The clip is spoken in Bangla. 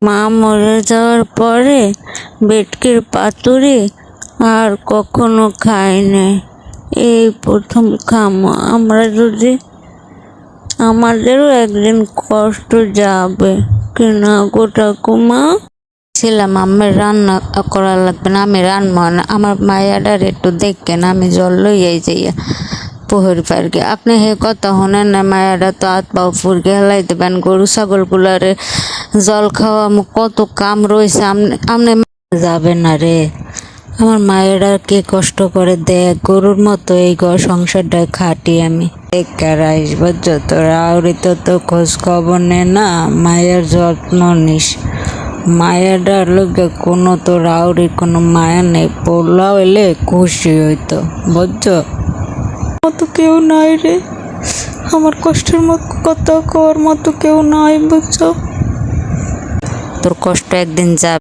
মা মরে যাওয়ার পরে ভেটকির পাতুরি আর কখনো খাই নাই, এই প্রথম খামো। আমরা যদি আমাদেরও একদিন কষ্ট যাবে কিনা গো ঠাকুমা। ছিলাম আমার রান্না করা লাগবে না, আমি রান্না না, আমার মায়াডার একটু দেখেন, আমি জল লইয়াই যাইয়া পুহরি পার্কে। আপনি হে কথা শোনেন না, মায়াডা তো হাত পাও ফুরকে হেলাই দেবেন, গরু ছাগল গুলারে জল খাওয়া কত কাম রয়েছে, আপনি যাবে না রে। আমার মায়েরা কে কষ্ট করে দেখ, গরুর মতো এই ঘর সংসারটা খাটি আমি। বেকার আসবো যত রাউরি তো খোঁজ খবর নে না, মায়ের যত্ন নিস। মায়াডার লোকে কোনো তো রাউরি কোনো মায়া নেই, পড়লা হইলে খুশি হইতো বুঝছো। মতো কেউ নাই রে, আমার কষ্টের মতো কথা কর মতো কেউ নাই বুঝছো। তোর কষ্ট একদিন যাবে।